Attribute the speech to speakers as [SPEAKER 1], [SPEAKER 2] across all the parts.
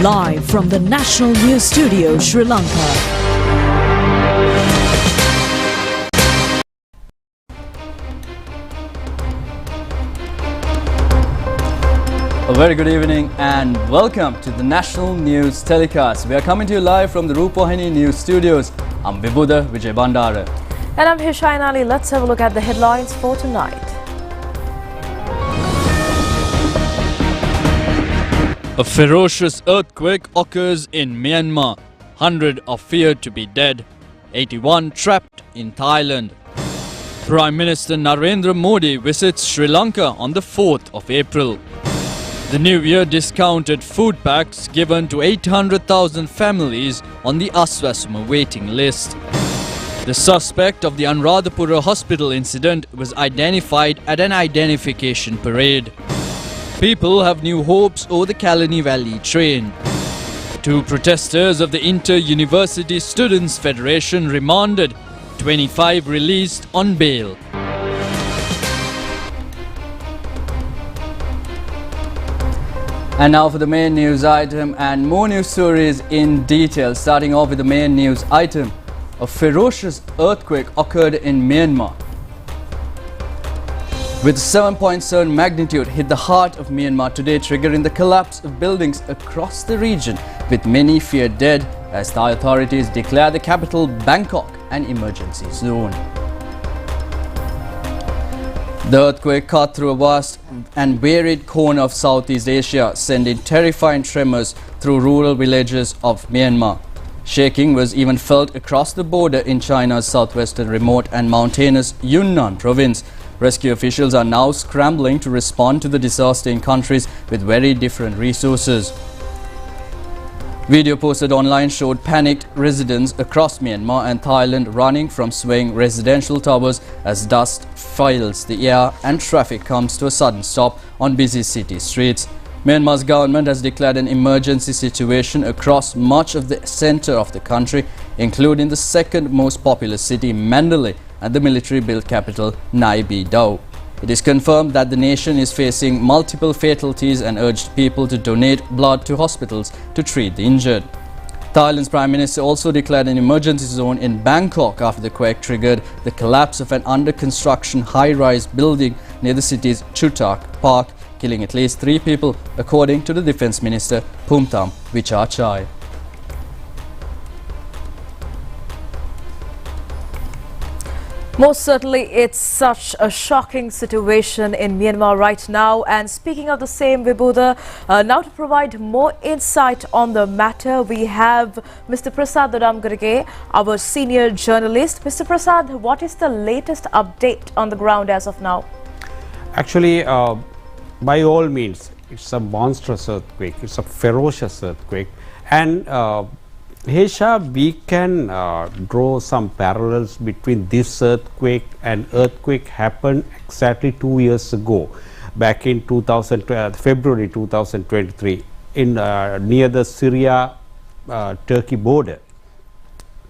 [SPEAKER 1] Live from the National News Studio, Sri Lanka.
[SPEAKER 2] A very good evening and welcome to the National News Telecast. We are coming to you live from the Rupavahini News Studios. I'm Vibhuda Vijay Bandara.
[SPEAKER 3] And I'm Hishain Ali. Let's have a look at the headlines for tonight.
[SPEAKER 4] A ferocious earthquake occurs in Myanmar. 100 are feared to be dead. 81 trapped in Thailand. Prime Minister Narendra Modi visits Sri Lanka on the 4th of April. The New Year discounted food packs given to 800,000 families on the Aswasuma waiting list. The suspect of the Anuradhapura hospital incident was identified at an identification parade. People have new hopes over the Kalani Valley train. 2 protesters of the Inter-University Students' Federation remanded, 25 released on bail.
[SPEAKER 2] And now for the main news item and more news stories in detail. Starting off with the main news item. A ferocious earthquake occurred in Myanmar, with 7.7 magnitude hit the heart of Myanmar today, triggering the collapse of buildings across the region, with many feared dead as Thai authorities declare the capital Bangkok an emergency zone. The earthquake cut through a vast and varied corner of Southeast Asia, sending terrifying tremors through rural villages of Myanmar. Shaking was even felt across the border in China's southwestern remote and mountainous Yunnan province. Rescue officials are now scrambling to respond to the disaster in countries with very different resources. Video posted online showed panicked residents across Myanmar and Thailand running from swaying residential towers as dust fills the air and traffic comes to a sudden stop on busy city streets. Myanmar's government has declared an emergency situation across much of the center of the country, including the second most populous city, Mandalay, and the military-built capital, Nai Dao. It is confirmed that the nation is facing multiple fatalities and urged people to donate blood to hospitals to treat the injured. Thailand's Prime Minister also declared an emergency zone in Bangkok after the quake triggered the collapse of an under-construction high-rise building near the city's Chutak Park, killing at least 3 people, according to the Defence Minister Phumtham Vichachai.
[SPEAKER 3] Most certainly, it's such a shocking situation in Myanmar right now. And speaking of the same, Vibhuda, now to provide more insight on the matter, we have Mr. Prasad Damgarge, our senior journalist. Mr. Prasad, what is the latest update on the ground as of now?
[SPEAKER 5] Actually, by all means, it's a monstrous earthquake. It's a ferocious earthquake. And Hesha, we can draw some parallels between this earthquake and earthquake happened exactly 2 years ago, back in February 2023, in near the Syria-Turkey border.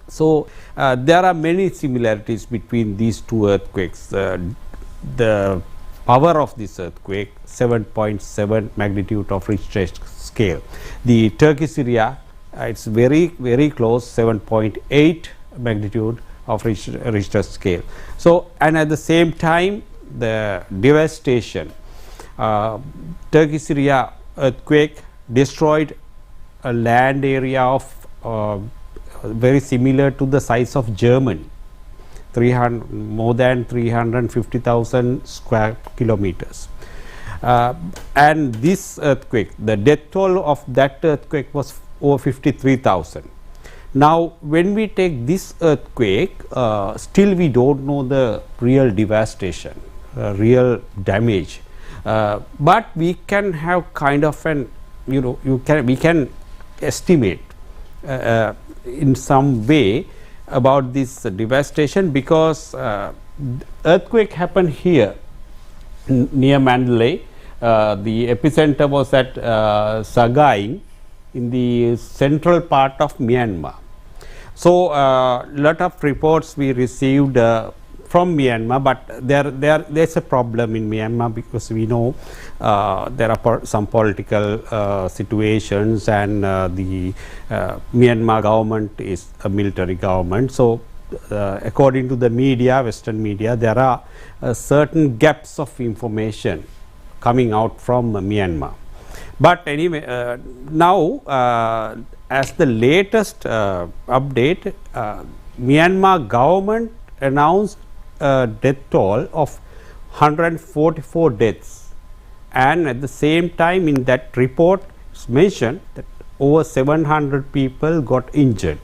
[SPEAKER 5] So there are many similarities between these 2 earthquakes. The power of this earthquake, 7.7 magnitude of Richter scale. The Turkey-Syria, it's very, very close, 7.8 magnitude of Richter scale. So, and at the same time, the devastation, Turkey-Syria earthquake destroyed a land area of very similar to the size of Germany, more than 350,000 square kilometers. And this earthquake, the death toll of that earthquake was over 53,000. Now, when we take this earthquake, still we don't know the real devastation, real damage, but we can have kind of an, we can estimate in some way about this devastation, because earthquake happened here near Mandalay. The epicenter was at Sagaing in the central part of Myanmar. So lot of reports we received from Myanmar, but there's a problem in Myanmar because we know there are some political situations, and the Myanmar government is a military government. So according to the media, Western media, there are certain gaps of information coming out from Myanmar. But anyway, now as the latest update, Myanmar government announced a death toll of 144 deaths, and at the same time in that report it's mentioned that over 700 people got injured,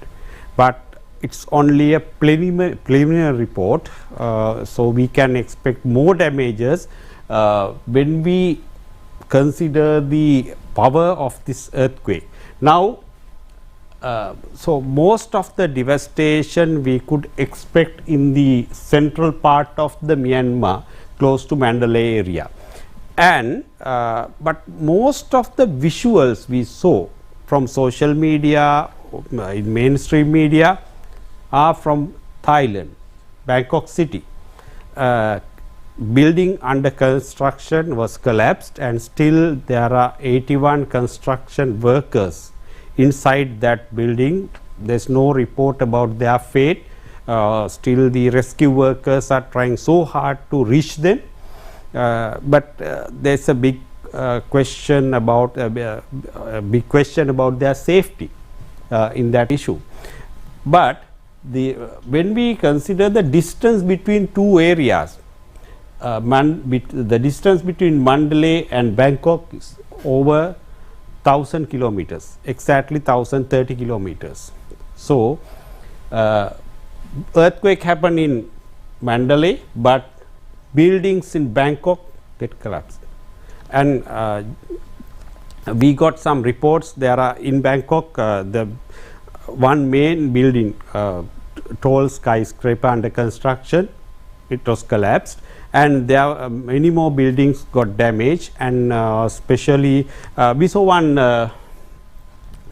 [SPEAKER 5] but it's only a preliminary report, so we can expect more damages when we consider the power of this earthquake. Now so most of the devastation we could expect in the central part of the Myanmar, close to Mandalay area, and but most of the visuals we saw from social media, in mainstream media, are from Thailand, Bangkok city. Building under construction was collapsed, and still there are 81 construction workers inside that building. There's no report about their fate. Still the rescue workers are trying so hard to reach them, but there's a big question about their safety in that issue. But when we consider the distance between two areas, the distance between Mandalay and Bangkok is over 1000 kilometers, exactly 1030 kilometers. So earthquake happened in Mandalay, but buildings in Bangkok get collapsed. And we got some reports. There are in Bangkok the one main building, tall skyscraper under construction, it was collapsed, and there are many more buildings got damaged, and especially we saw one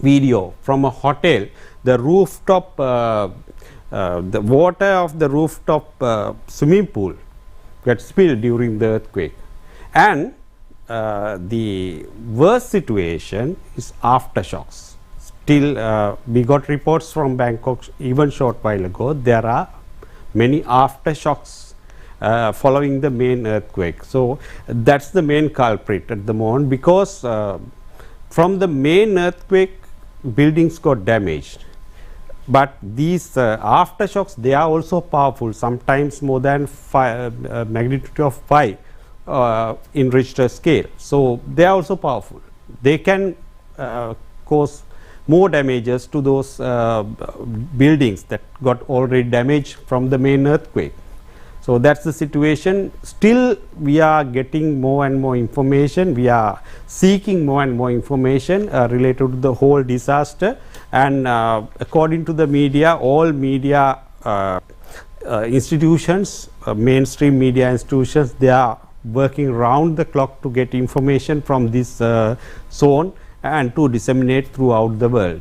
[SPEAKER 5] video from a hotel. The rooftop, the water of the rooftop swimming pool got spilled during the earthquake, and the worst situation is aftershocks. Still we got reports from Bangkok even short while ago. There are many aftershocks following the main earthquake. So that's the main culprit at the moment, because from the main earthquake buildings got damaged, but these aftershocks, they are also powerful, sometimes more than magnitude of 5 in Richter scale. So they are also powerful. They can cause more damages to those buildings that got already damaged from the main earthquake. So that's the situation. Still we are getting more and more information. We are seeking more and more information related to the whole disaster, and according to the media, all media institutions, mainstream media institutions, they are working round the clock to get information from this zone and to disseminate throughout the world.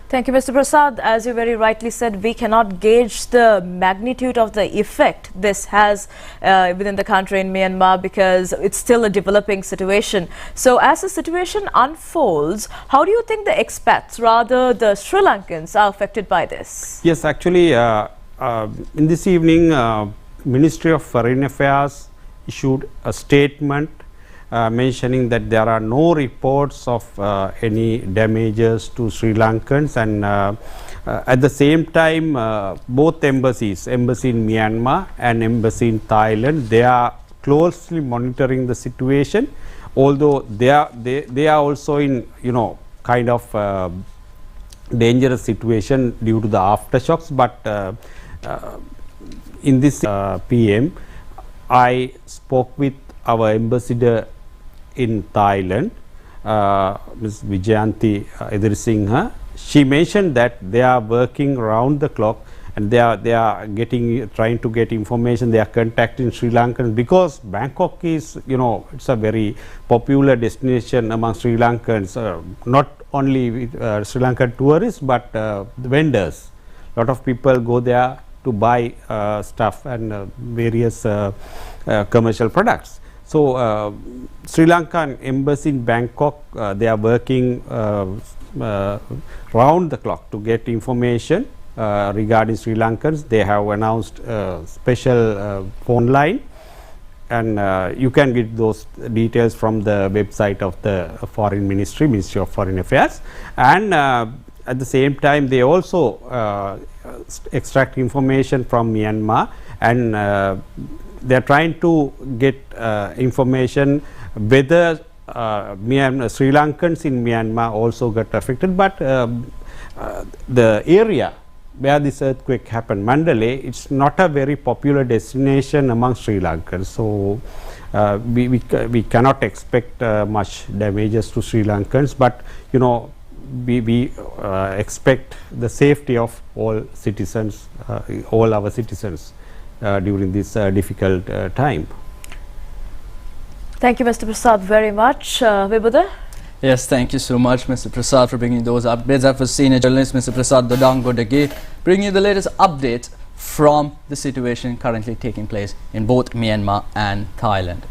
[SPEAKER 3] Thank you, Mr. Prasad. As you very rightly said, we cannot gauge the magnitude of the effect this has within the country in Myanmar, because it's still a developing situation. So as the situation unfolds, how do you think the expats, rather the Sri Lankans, are affected by this?
[SPEAKER 5] Yes, actually in this evening, Ministry of Foreign Affairs issued a statement mentioning that there are no reports of any damages to Sri Lankans, and at the same time both embassies, embassy in Myanmar and embassy in Thailand, they are closely monitoring the situation, although they are also in, you know, kind of dangerous situation due to the aftershocks. But in this PM, I spoke with our ambassador in Thailand, Ms. Vijayanti Edirisinghe. She mentioned that they are working round the clock, and they are trying to get information. They are contacting Sri Lankans, because Bangkok is, you know, it's a very popular destination among Sri Lankans, not only Sri Lankan tourists, but vendors lot of people go there to buy stuff and various commercial products. So Sri Lankan embassy in Bangkok, they are working round the clock to get information regarding Sri Lankans. They have announced a special phone line, and you can get those details from the website of the Foreign Ministry, Ministry of Foreign Affairs. And at the same time, they also extract information from Myanmar, and they are trying to get information whether Sri Lankans in Myanmar also got affected. But the area where this earthquake happened, Mandalay, it's not a very popular destination among Sri Lankans. So we cannot expect much damages to Sri Lankans, but you know, we expect the safety of all citizens, all our citizens during this difficult time.
[SPEAKER 3] Thank you, Mr. Prasad, very much. Vibhuda?
[SPEAKER 2] Yes, thank you so much, Mr. Prasad, for bringing those updates. That was senior journalist Mr. Prasad Dodango Dage, bringing you the latest updates from the situation currently taking place in both Myanmar and Thailand.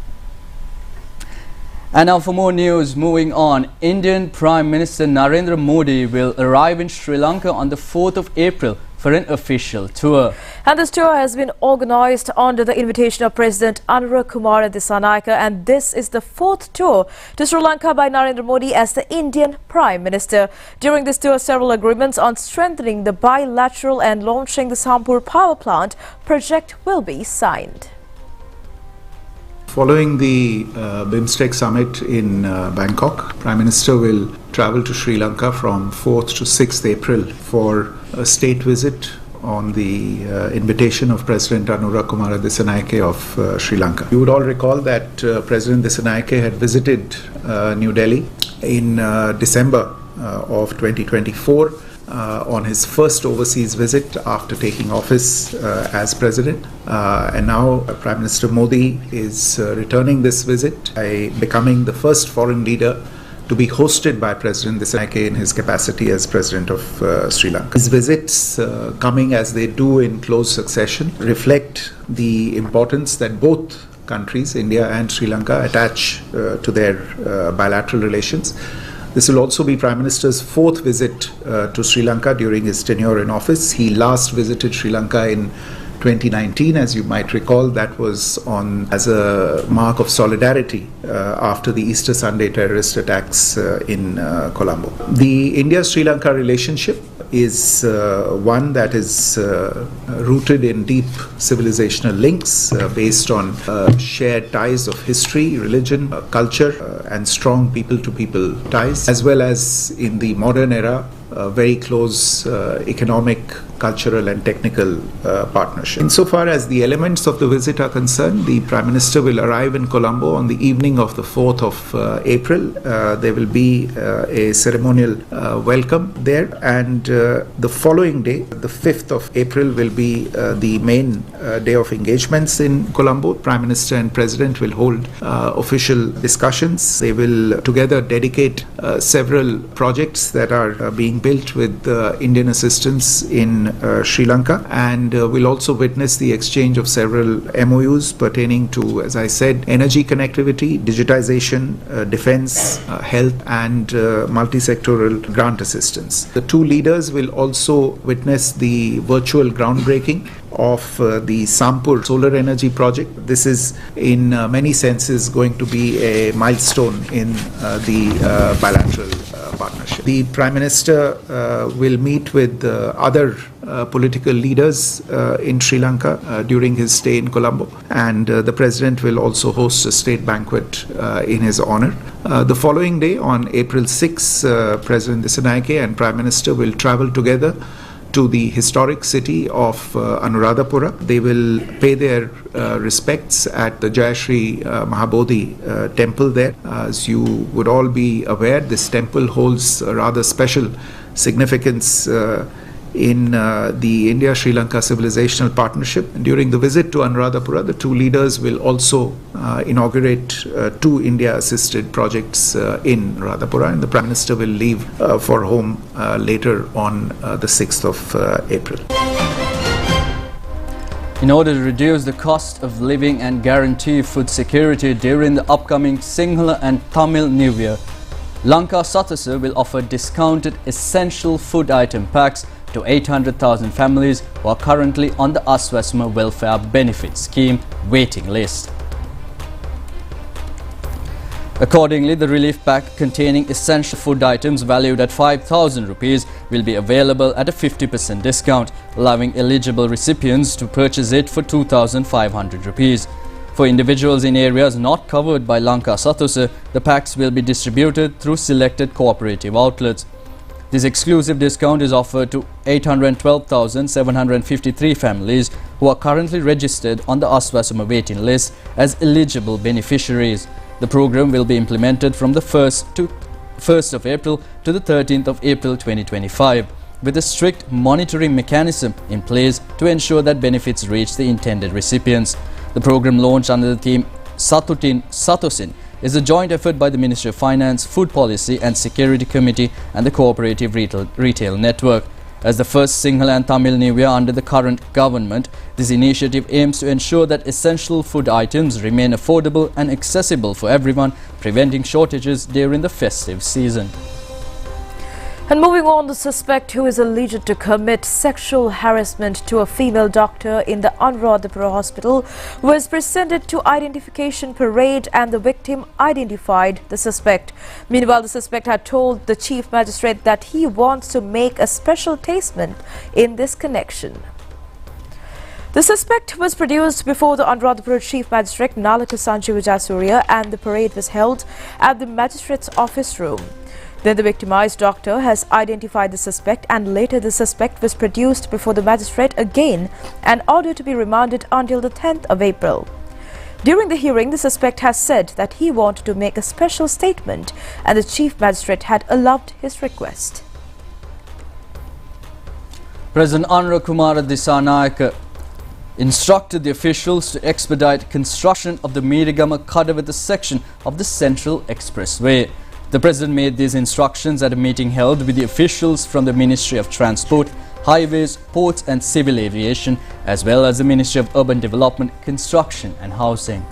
[SPEAKER 2] And now for more news, moving on, Indian Prime Minister Narendra Modi will arrive in Sri Lanka on the 4th of April for an official tour.
[SPEAKER 3] And this tour has been organized under the invitation of President Anura Kumara Dissanayake, and this is the 4th tour to Sri Lanka by Narendra Modi as the Indian Prime Minister. During this tour, several agreements on strengthening the bilateral and launching the Sampur power plant project will be signed.
[SPEAKER 6] Following the BIMSTEC summit in Bangkok, Prime Minister will travel to Sri Lanka from 4th to 6th April for a state visit on the invitation of President Anura Kumara Dissanayake of Sri Lanka. You would all recall that President Dissanayake had visited New Delhi in December of 2024 on his first overseas visit after taking office as president, and now Prime Minister Modi is returning this visit by becoming the first foreign leader to be hosted by President Dissanayake in his capacity as President of Sri Lanka. His visits, coming as they do in close succession, reflect the importance that both countries, India and Sri Lanka, attach to their bilateral relations. This will also be Prime Minister's 4th visit to Sri Lanka during his tenure in office. He last visited Sri Lanka in 2019, as you might recall. That was as a mark of solidarity after the Easter Sunday terrorist attacks in Colombo. The India-Sri Lanka relationship is one that is rooted in deep civilizational links based on shared ties of history, religion, culture, and strong people-to-people ties, as well as in the modern era, very close economic, cultural and technical partnership. Insofar as the elements of the visit are concerned, the Prime Minister will arrive in Colombo on the evening of the 4th of April. There will be a ceremonial welcome there, and the following day, the 5th of April, will be the main day of engagements in Colombo. Prime Minister and President will hold official discussions. They will together dedicate several projects that are being built with Indian assistance in Sri Lanka, and will also witness the exchange of several MOUs pertaining to, as I said, energy connectivity, digitization, defense, health and multi-sectoral grant assistance. The two leaders will also witness the virtual groundbreaking of the Sampur solar energy project. This is in many senses going to be a milestone in the bilateral partnership. The Prime Minister will meet with other political leaders in Sri Lanka during his stay in Colombo, and the President will also host a state banquet in his honor. The following day, on April 6, President Dissanayake and Prime Minister will travel together to the historic city of Anuradhapura. They will pay their respects at the Jayashri Mahabodhi temple there. As you would all be aware, this temple holds a rather special significance in the India-Sri Lanka Civilizational Partnership. And during the visit to Anuradhapura, the two leaders will also inaugurate two India-assisted projects in Anuradhapura, and the Prime Minister will leave for home later on the 6th of April.
[SPEAKER 2] In order to reduce the cost of living and guarantee food security during the upcoming Sinhala and Tamil New Year, Lanka-Bangladesh will offer discounted essential food item packs to 800,000 families who are currently on the Aswasma Welfare Benefit Scheme waiting list. Accordingly, the relief pack containing essential food items valued at 5,000 rupees will be available at a 50% discount, allowing eligible recipients to purchase it for 2,500 rupees. For individuals in areas not covered by Lanka-Bangladesh, the packs will be distributed through selected cooperative outlets. This exclusive discount is offered to 812,753 families who are currently registered on the Aswasama waiting list as eligible beneficiaries. The program will be implemented from the 1st of April to the 13th of April 2025, with a strict monitoring mechanism in place to ensure that benefits reach the intended recipients. The program, launched under the theme Satutin Satosin, is a joint effort by the Ministry of Finance, Food Policy and Security Committee and the Cooperative Retail Network. As the first Sinhala and Tamil New Year under the current government, this initiative aims to ensure that essential food items remain affordable and accessible for everyone, preventing shortages during the festive season.
[SPEAKER 3] And moving on, the suspect who is alleged to commit sexual harassment to a female doctor in the Anuradhapura hospital was presented to identification parade, and the victim identified the suspect. Meanwhile, the suspect had told the chief magistrate that he wants to make a special statement in this connection. The suspect was produced before the Anuradhapura Chief Magistrate Nalaka Sanjeev Jayasuriya, and the parade was held at the magistrate's office room. Then the victimized doctor has identified the suspect, and later the suspect was produced before the magistrate again and ordered to be remanded until the 10th of April. During the hearing, the suspect has said that he wanted to make a special statement, and the chief magistrate had allowed his request.
[SPEAKER 2] President Anura Kumara Dissanayake instructed the officials to expedite construction of the Meerigama-Kadawatha section of the Central Expressway. The President made these instructions at a meeting held with the officials from the Ministry of Transport, Highways, Ports and Civil Aviation, as well as the Ministry of Urban Development, Construction and Housing.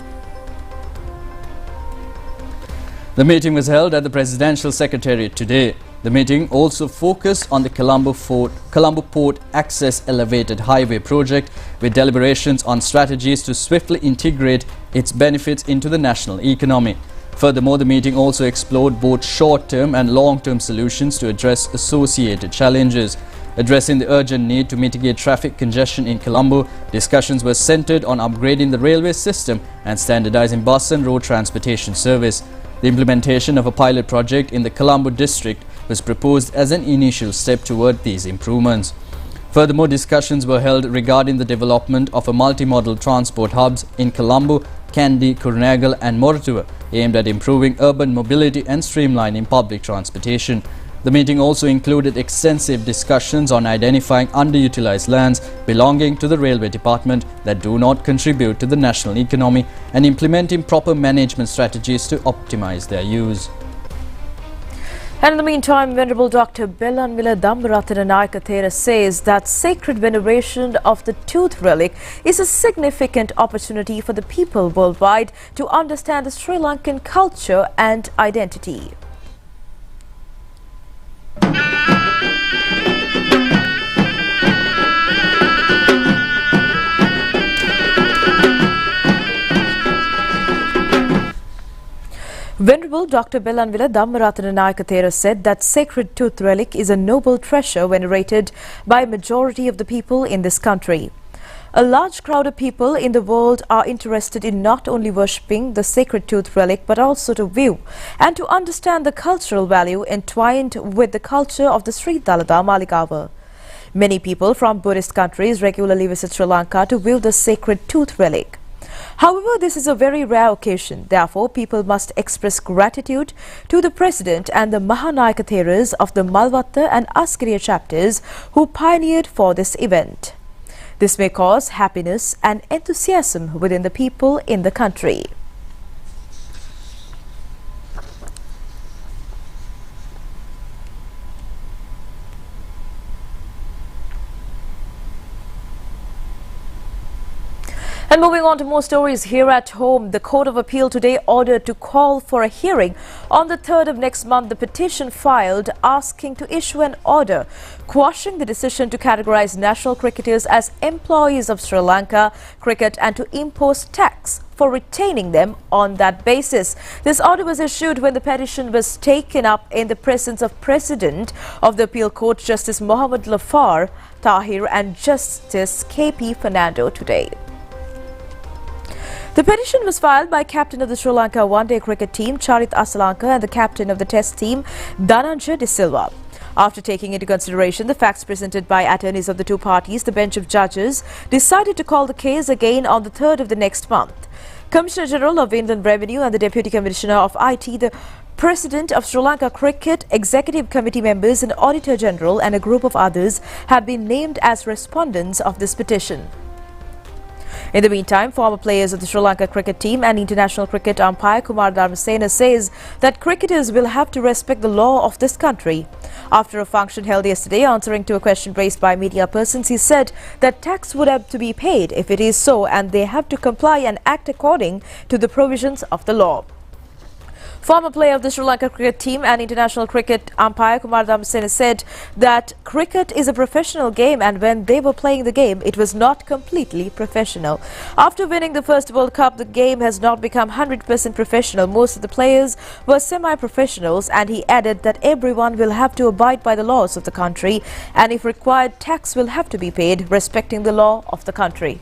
[SPEAKER 2] The meeting was held at the Presidential Secretariat today. The meeting also focused on the Colombo Port Access Elevated Highway project, with deliberations on strategies to swiftly integrate its benefits into the national economy. Furthermore, the meeting also explored both short-term and long-term solutions to address associated challenges. Addressing the urgent need to mitigate traffic congestion in Colombo, discussions were centered on upgrading the railway system and standardizing bus and road transportation service. The implementation of a pilot project in the Colombo district was proposed as an initial step toward these improvements. Furthermore, discussions were held regarding the development of a multimodal transport hubs in Colombo, Kandy, Kurnagal and Moratuwa, aimed at improving urban mobility and streamlining public transportation. The meeting also included extensive discussions on identifying underutilized lands belonging to the Railway Department that do not contribute to the national economy and implementing proper management strategies to optimize their use.
[SPEAKER 3] And in the meantime, Venerable Dr. Bellanvila Dhammaratana says that sacred veneration of the tooth relic is a significant opportunity for the people worldwide to understand the Sri Lankan culture and identity. Venerable Dr. Bellanvila Dhammaratana said that sacred tooth relic is a noble treasure venerated by a majority of the people in this country. A large crowd of people in the world are interested in not only worshipping the sacred tooth relic but also to view and to understand the cultural value entwined with the culture of the Sri Dalada Maligava. Many people from Buddhist countries regularly visit Sri Lanka to view the sacred tooth relic. However, this is a very rare occasion. Therefore, people must express gratitude to the President and the Mahanayakatheras of the Malvatta and Askariya chapters who pioneered for this event. This may cause happiness and enthusiasm within the people in the country. And moving on to more stories here at home, the Court of Appeal today ordered to call for a hearing on the 3rd of next month. The petition filed asking to issue an order quashing the decision to categorize national cricketers as employees of Sri Lanka cricket and to impose tax for retaining them on that basis. This order was issued when the petition was taken up in the presence of President of the Appeal Court, Justice Mohammad Lafar Tahir and Justice K.P. Fernando today. The petition was filed by captain of the Sri Lanka one-day cricket team, Charit Asalanka, and the captain of the test team, Dhananjay De Silva. After taking into consideration the facts presented by attorneys of the two parties, the bench of judges decided to call the case again on the 3rd of the next month. Commissioner General of Inland Revenue and the Deputy Commissioner of IT, the President of Sri Lanka Cricket, Executive Committee members, and Auditor General and a group of others have been named as respondents of this petition. In the meantime, former players of the Sri Lanka cricket team and international cricket umpire Kumar Dharmasena says that cricketers will have to respect the law of this country. After a function held yesterday, answering to a question raised by media persons, he said that tax would have to be paid if it is so, and they have to comply and act according to the provisions of the law. Former player of the Sri Lanka cricket team and international cricket umpire Kumar Dharmasena said that cricket is a professional game, and when they were playing the game, it was not completely professional. After winning the first World Cup, the game has not become 100% professional. Most of the players were semi-professionals, and he added that everyone will have to abide by the laws of the country, and if required, tax will have to be paid, respecting the law of the country.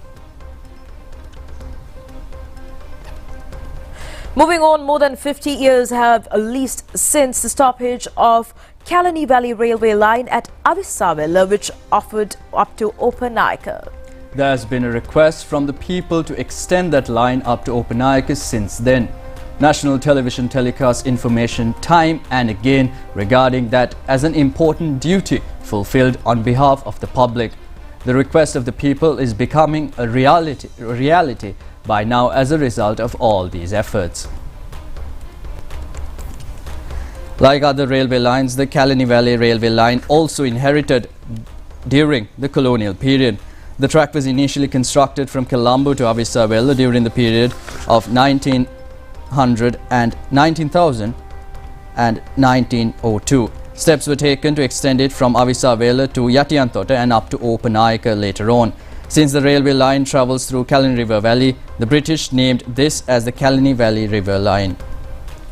[SPEAKER 3] Moving on, more than 50 years have elapsed since the stoppage of Kalani Valley Railway line at Avisavela, which offered up to Opanayaka.
[SPEAKER 2] There has been a request from the people to extend that line up to Opanayaka since then. National television telecasts information time and again regarding that as an important duty fulfilled on behalf of the public. The request of the people is becoming a reality by now as a result of all these efforts. Like other railway lines, the Kalani Valley Railway line also inherited during the colonial period. The track was initially constructed from Colombo to Avisavela during the period of 1900 and 19,000 and 1902. Steps were taken to extend it from Avisavela to Yatiantota and up to Opanayaka later on. Since the railway line travels through Kalani River Valley, the British named this as the Kalani Valley River Line,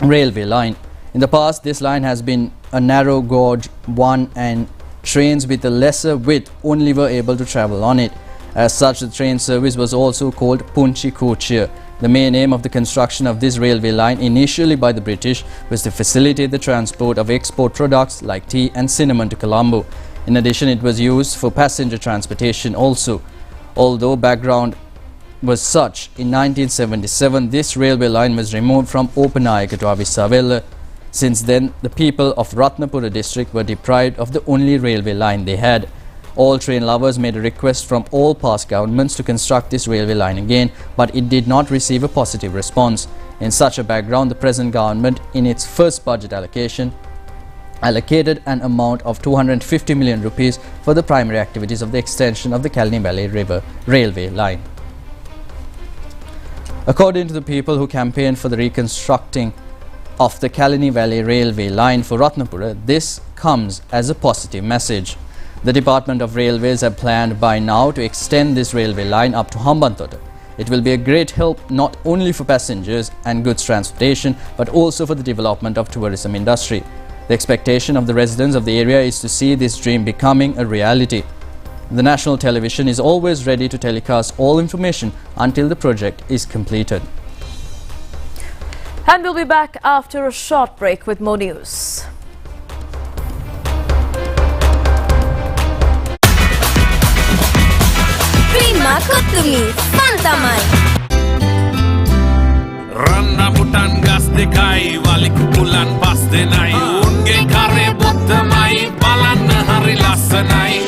[SPEAKER 2] Railway Line. In the past, this line has been a narrow gauge one, and trains with a lesser width only were able to travel on it. As such, the train service was also called Punchi Kochia. The main aim of the construction of this railway line initially by the British was to facilitate the transport of export products like tea and cinnamon to Colombo. In addition, it was used for passenger transportation also. Although background was such, in 1977 this railway line was removed from Opanayaka to Avisavela. Since then, the people of Ratnapura district were deprived of the only railway line they had. All train lovers made a request from all past governments to construct this railway line again, but it did not receive a positive response. In such a background, the present government, in its first budget allocation, allocated an amount of 250 million rupees for the primary activities of the extension of the Kalani Valley River Railway line. According to the people who campaigned for the reconstructing of the Kalani Valley Railway line for Ratnapura, this comes as a positive message. The Department of Railways have planned by now to extend this railway line up to Hambantota. It will be a great help not only for passengers and goods transportation but also for the development of tourism industry. The expectation of the residents of the area is to see this dream becoming a reality. The national television is always ready to telecast all information until the project is completed.
[SPEAKER 3] And we'll be back after a short break with more news.
[SPEAKER 7] Prima Kottumi, Fantamai. Ranna putan gas dekai walik bulan pas denai unge kare bottamai balanna hari lassanai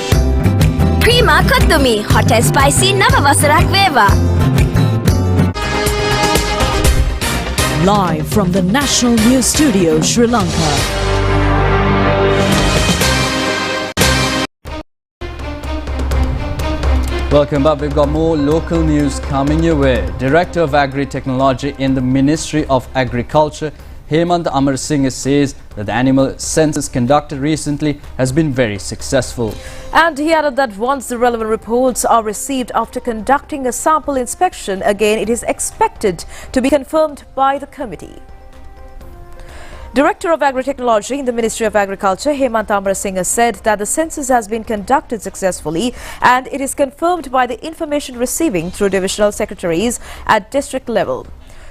[SPEAKER 8] Prima kottumi hot and spicy nava wasarak veva
[SPEAKER 1] Live from the National News Studio, Sri Lanka.
[SPEAKER 2] Welcome back. We've got more local news coming your way. Director of Agri-Technology in the Ministry of Agriculture, Hemant Amar Singh, says that the animal census conducted recently has been very successful.
[SPEAKER 3] And he added that once the relevant reports are received after conducting a sample inspection, again it is expected to be confirmed by the committee. Director of Agri-Technology in the Ministry of Agriculture, Hemant Amar Singh, said that the census has been conducted successfully and it is confirmed by the information receiving through divisional secretaries at district level.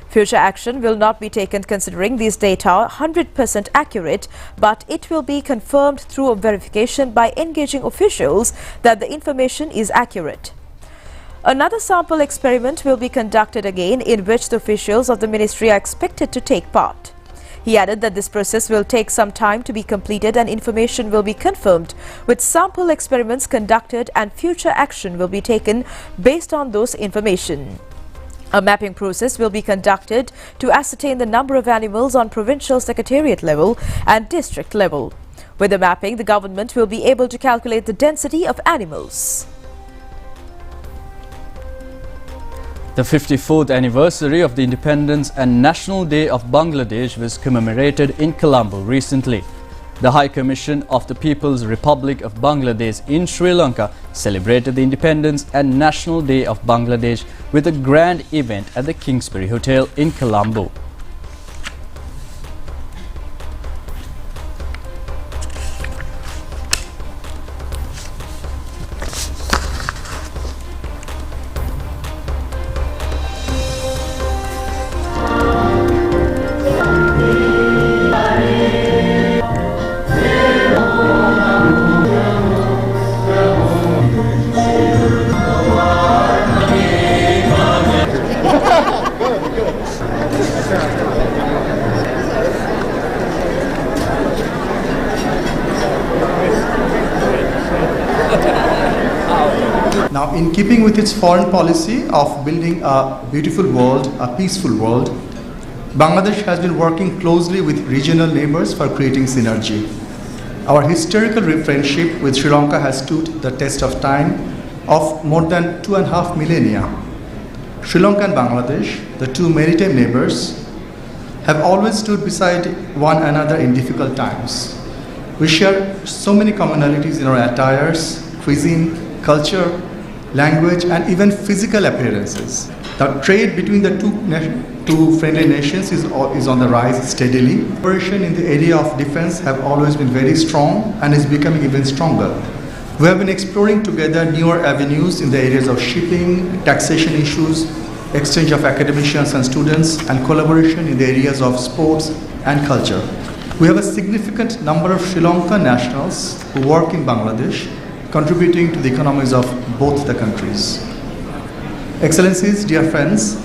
[SPEAKER 3] Future action will not be taken considering these data are 100% accurate, but it will be confirmed through a verification by engaging officials that the information is accurate. Another sample experiment will be conducted again, in which the officials of the ministry are expected to take part. He added that this process will take some time to be completed and information will be confirmed with sample experiments conducted, and future action will be taken based on those information. A mapping process will be conducted to ascertain the number of animals on provincial secretariat level and district level. With the mapping, the government will be able to calculate the density of animals.
[SPEAKER 2] The 54th anniversary of the Independence and National Day of Bangladesh was commemorated in Colombo recently. The High Commission of the People's Republic of Bangladesh in Sri Lanka celebrated the Independence and National Day of Bangladesh with a grand event at the Kingsbury Hotel in Colombo.
[SPEAKER 9] Now, in keeping with its foreign policy of building a beautiful world, a peaceful world, Bangladesh has been working closely with regional neighbors for creating synergy. Our historical friendship with Sri Lanka has stood the test of time of more than 2.5 millennia. Sri Lanka and Bangladesh, the two maritime neighbors, have always stood beside one another in difficult times. We share so many commonalities in our attires, cuisine, culture, language, and even physical appearances. The trade between the two friendly nations is on the rise steadily. Cooperation in the area of defense have always been very strong and is becoming even stronger. We have been exploring together newer avenues in the areas of shipping, taxation issues, exchange of academicians and students, and collaboration in the areas of sports and culture. We have a significant number of Sri Lankan nationals who work in Bangladesh, contributing to the economies of both the countries. Excellencies, dear friends,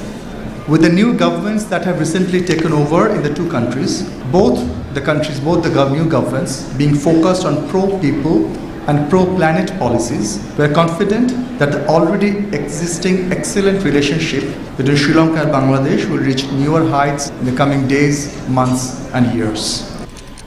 [SPEAKER 9] with the new governments that have recently taken over in the two countries, both the new governments being focused on pro-people and pro-planet policies, we are confident that the already existing excellent relationship between Sri Lanka and Bangladesh will reach newer heights in the coming days, months and years.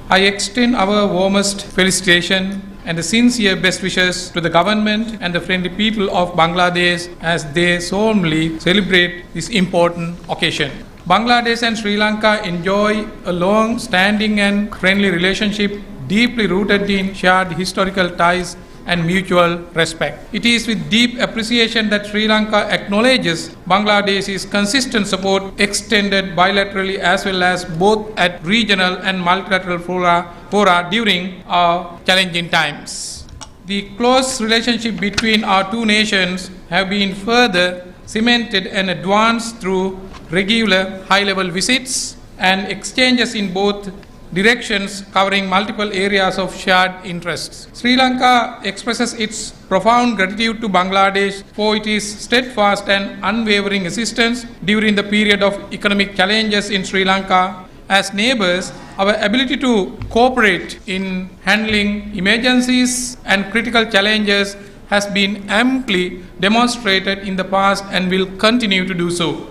[SPEAKER 10] I extend our warmest felicitation and the sincere best wishes to the government and the friendly people of Bangladesh as they solemnly celebrate this important occasion. Bangladesh and Sri Lanka enjoy a long-standing and friendly relationship deeply rooted in shared historical ties and mutual respect. It is with deep appreciation that Sri Lanka acknowledges Bangladesh's consistent support extended bilaterally as well as both at regional and multilateral fora during our challenging times. The close relationship between our two nations have been further cemented and advanced through regular high-level visits and exchanges in both directions covering multiple areas of shared interests. Sri Lanka expresses its profound gratitude to Bangladesh for its steadfast and unwavering assistance during the period of economic challenges in Sri Lanka. As neighbors, our ability to cooperate in handling emergencies and critical challenges has been amply demonstrated in the past and will continue to do so.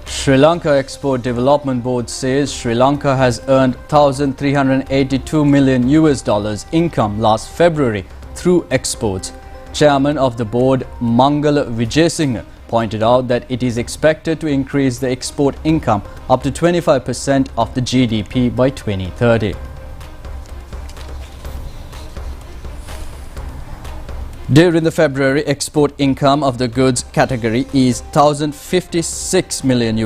[SPEAKER 2] Sri Lanka Export Development Board says Sri Lanka has earned $1,382 million income last February through exports. Chairman of the board, Mangala Vijayasinghe, pointed out that it is expected to increase the export income up to 25% of the GDP by 2030. During the February, export income of the goods category is $1,056 million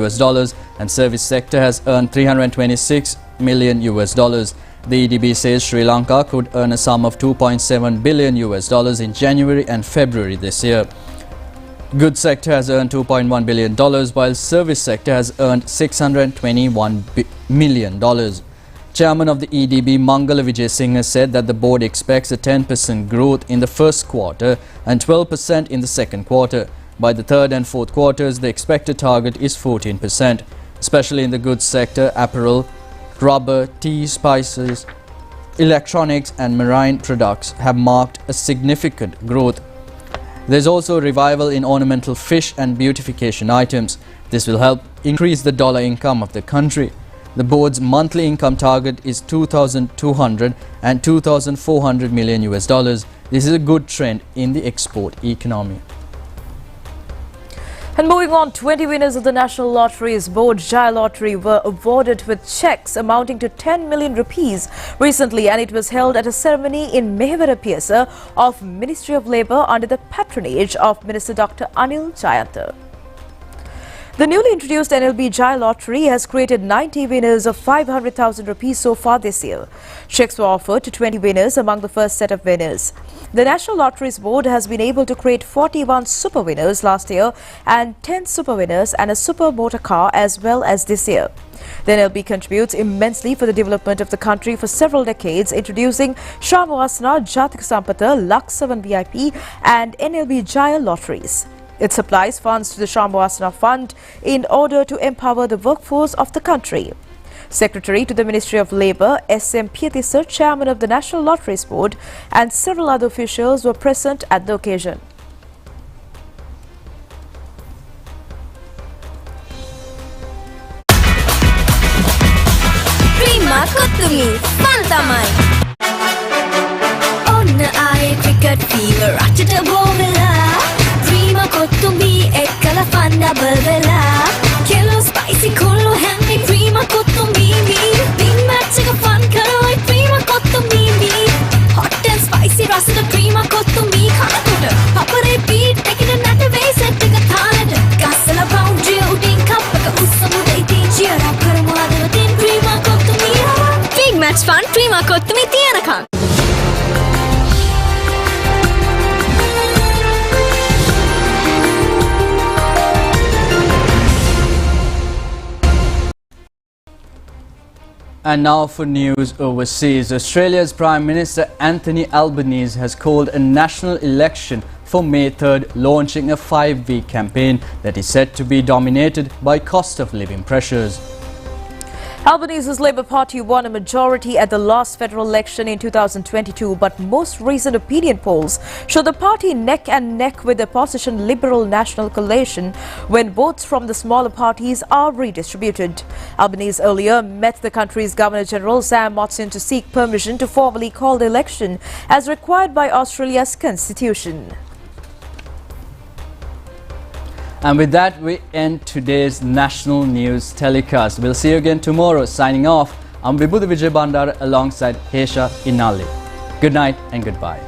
[SPEAKER 2] and service sector has earned $326 million. The EDB says Sri Lanka could earn a sum of $2.7 billion in January and February this year. Goods sector has earned $2.1 billion while service sector has earned $621 million. Chairman of the EDB, Mangala Vijayasinghe, said that the board expects a 10% growth in the first quarter and 12% in the second quarter. By the third and fourth quarters, the expected target is 14%. Especially in the goods sector, apparel, rubber, tea, spices, electronics and marine products have marked a significant growth. There is also a revival in ornamental fish and beautification items. This will help increase the dollar income of the country. The board's monthly income target is $2,200 and $2,400 million. This is a good trend in the export economy.
[SPEAKER 3] And moving on, 20 winners of the National Lottery's Board Jai Lottery were awarded with cheques amounting to 10 million rupees recently, and it was held at a ceremony in Mehevara Piasa of Ministry of Labour under the patronage of Minister Dr. Anil Jayanta. The newly introduced NLB Jai Lottery has created 90 winners of 500,000 rupees so far this year. Cheques were offered to 20 winners among the first set of winners. The National Lotteries Board has been able to create 41 super winners last year and 10 super winners and a super motor car as well as this year. The NLB contributes immensely for the development of the country for several decades, introducing Shamwasana, Jatik Sampata, Laksavan VIP and NLB Jaya lotteries. It supplies funds to the Shamwasana Fund in order to empower the workforce of the country. Secretary to the Ministry of Labour, S.M. Pietisar, Chairman of the National Lotteries Board and several other officials were present at the occasion.
[SPEAKER 8] Prima Kutumi, Fantamai. On I cricket fever, Ratcheta Bovilla. Prima Kutumi, Ekala Fanda Bavella. Kilo spicy, Kulu Henry, Prima Kutumi. Big match of fun, Karo, Prima Kutumi. Hot and spicy, Rasa, Prima Kutumi. Kanakuta, Papa repeat, taking a nut away, set to the talent. Castle boundary, Udin Cup, Usamu, they teach you, Rakarma, Prima Kutumi. Big match fun, Prima Kutumi, Tianaka.
[SPEAKER 2] And now for news overseas. Australia's Prime Minister Anthony Albanese has called a national election for May 3rd, launching a 5-week campaign that is said to be dominated by cost of living pressures.
[SPEAKER 3] Albanese's Labour Party won a majority at the last federal election in 2022, but most recent opinion polls show the party neck and neck with the opposition Liberal National Coalition when votes from the smaller parties are redistributed. Albanese earlier met the country's Governor-General Sam Motson to seek permission to formally call the election as required by Australia's constitution.
[SPEAKER 2] And with that, we end today's national news telecast. We'll see you again tomorrow. Signing off, I'm Vibhuda Vijay Bandar alongside Hesha Inali. Good night and goodbye.